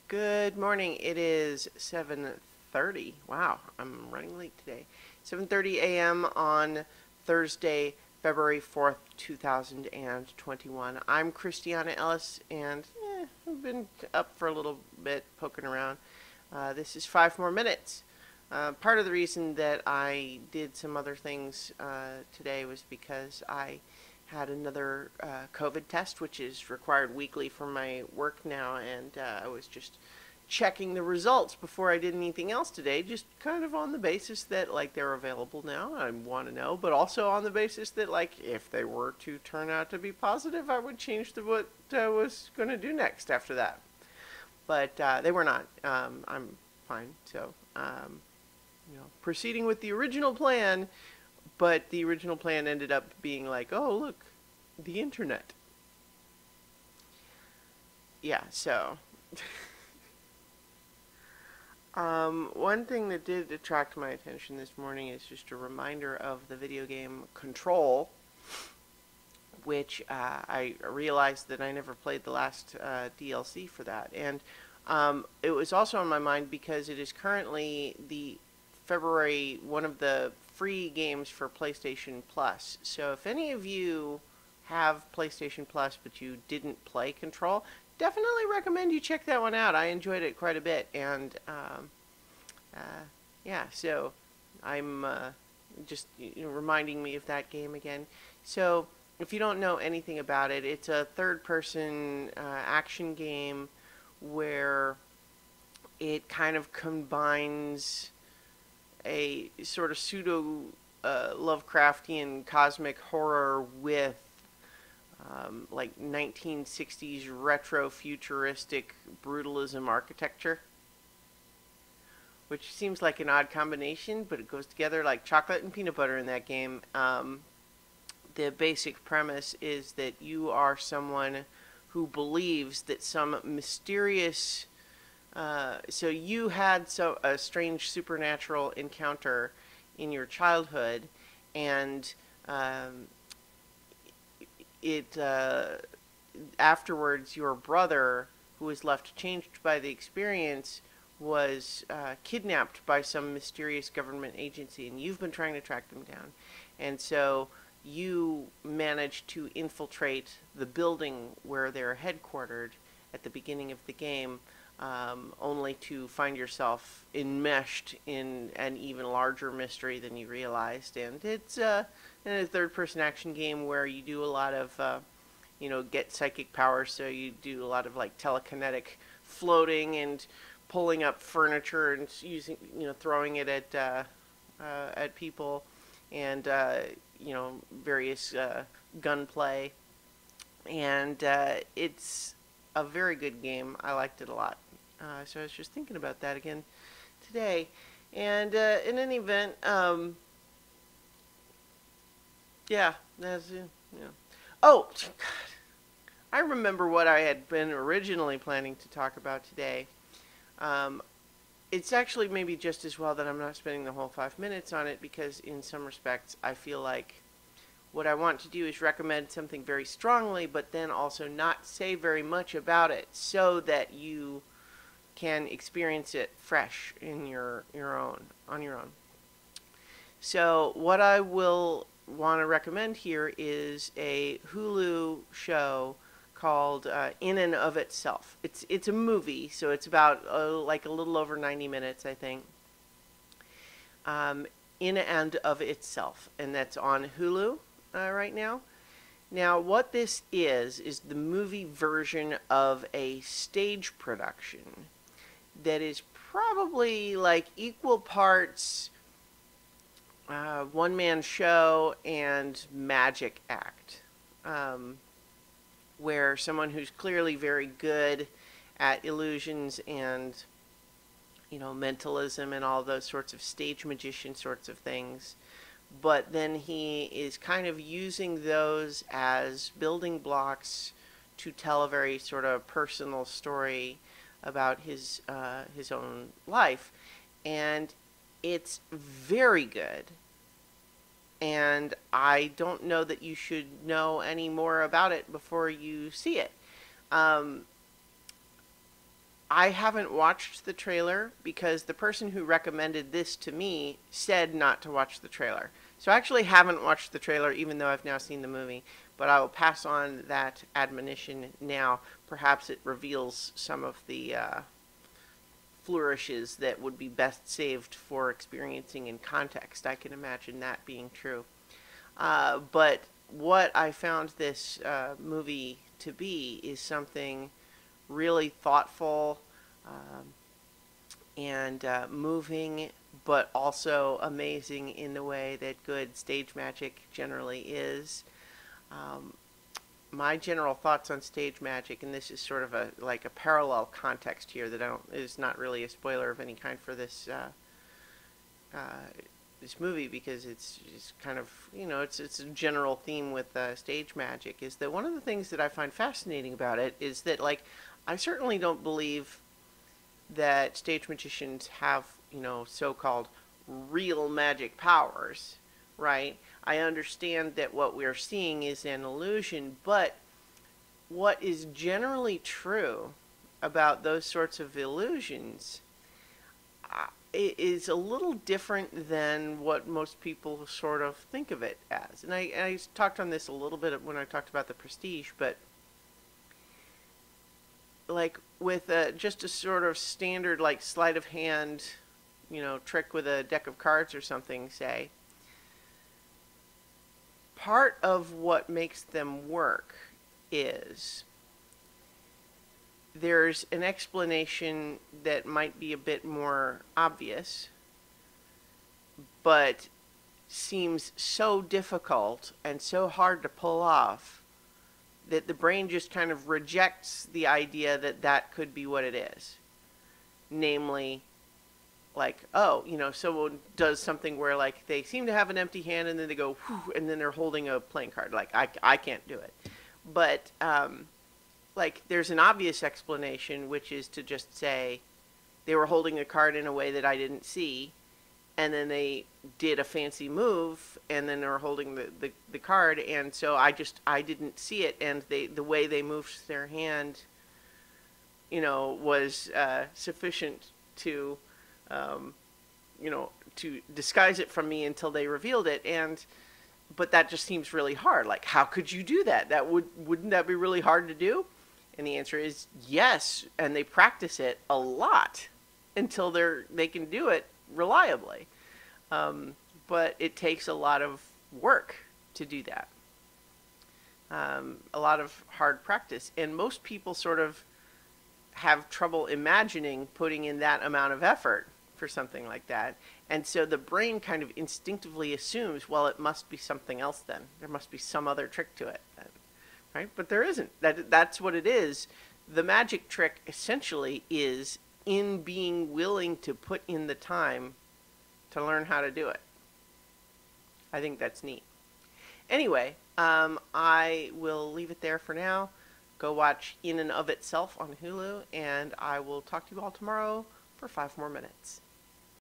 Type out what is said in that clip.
Good morning. It is 7:30. Wow, I'm running late today. 7:30 a.m. on Thursday, February 4th, 2021. I'm Christiana Ellis, and I've been up for a little bit, poking around. This is 5 more minutes. Part of the reason that I did some other things today was because I had another COVID test, which is required weekly for my work now, and I was just checking the results before I did anything else today, just kind of on the basis that like they're available now. I want to know, but also on the basis that like if they were to turn out to be positive, I would change what I was going to do next after that. But they were not. I'm fine. So proceeding with the original plan, but the original plan ended up being like, oh, look, the internet. Yeah, so. One thing that did attract my attention this morning is just a reminder of the video game Control, which I realized that I never played the last DLC for that. And it was also on my mind because it is currently the February, one of the free games for PlayStation Plus. So if any of you have PlayStation Plus but you didn't play Control, definitely recommend you check that one out. I enjoyed it quite a bit, and yeah, so I'm just reminding me of that game again. So if you don't know anything about it, it's a third-person action game where it kind of combines a sort of pseudo Lovecraftian cosmic horror with like 1960s retro futuristic brutalism architecture, which seems like an odd combination, but it goes together like chocolate and peanut butter in that game. The basic premise is that you are someone who believes that some mysterious so you had a strange supernatural encounter in your childhood, and it afterwards your brother, who was left changed by the experience, was kidnapped by some mysterious government agency, and you've been trying to track them down. And so you managed to infiltrate the building where they're headquartered at the beginning of the game, only to find yourself enmeshed in an even larger mystery than you realized. And it's a third-person action game where you do a lot of, get psychic powers. So you do a lot of like telekinetic floating and pulling up furniture and using, throwing it at people, and various gunplay. And it's a very good game. I liked it a lot. So I was just thinking about that again today. And in any event, yeah, that's it. Yeah. Oh, God. I remember what I had been originally planning to talk about today. It's actually maybe just as well that I'm not spending the whole 5 minutes on it, because in some respects I feel like what I want to do is recommend something very strongly, but then also not say very much about it, so that you can experience it fresh in your own on your own. So what I will want to recommend here is a Hulu show called In and of Itself. It's a movie, so it's about like a little over 90 minutes, I think. In and of Itself, and that's on Hulu right now. Now, what this is the movie version of a stage production that is probably like equal parts one-man show and magic act, where someone who's clearly very good at illusions and mentalism and all those sorts of stage magician sorts of things, but then he is kind of using those as building blocks to tell a very sort of personal story about his own life. And it's very good, and I don't know that you should know any more about it before you see it. I haven't watched the trailer because the person who recommended this to me said not to watch the trailer. So I actually haven't watched the trailer, even though I've now seen the movie. But I will pass on that admonition now. Perhaps it reveals some of the flourishes that would be best saved for experiencing in context. I can imagine that being true. But what I found this movie to be is something really thoughtful and moving, but also amazing in the way that good stage magic generally is. My general thoughts on stage magic, and this is sort of a like a parallel context here that is not really a spoiler of any kind for this this movie, because it's kind of, it's a general theme with stage magic, is that one of the things that I find fascinating about it is that, like, I certainly don't believe that stage magicians have, so-called real magic powers, right? I understand that what we're seeing is an illusion, but what is generally true about those sorts of illusions is a little different than what most people sort of think of it as. And I talked on this a little bit when I talked about The Prestige, but like with just a sort of standard like sleight of hand, trick with a deck of cards or something, say, part of what makes them work is there's an explanation that might be a bit more obvious, but seems so difficult and so hard to pull off that the brain just kind of rejects the idea that that could be what it is. Namely, like, oh, someone does something where, like, they seem to have an empty hand and then they go, whew, and then they're holding a playing card. Like, I can't do it. But, like, there's an obvious explanation, which is to just say they were holding a card in a way that I didn't see, and then they did a fancy move, and then they were holding the card, and so I didn't see it, and the way they moved their hand, was sufficient to, to disguise it from me until they revealed it. But that just seems really hard. Like, how could you do that? Wouldn't that be really hard to do? And the answer is yes, and they practice it a lot until they can do it reliably. But it takes a lot of work to do that. A lot of hard practice. And most people sort of have trouble imagining putting in that amount of effort for something like that. And so the brain kind of instinctively assumes, well, it must be something else then. There must be some other trick to it then, right? But there isn't. That's what it is. The magic trick essentially is in being willing to put in the time to learn how to do it. I think that's neat. Anyway, I will leave it there for now. Go watch In and of Itself on Hulu, and I will talk to you all tomorrow for 5 more minutes.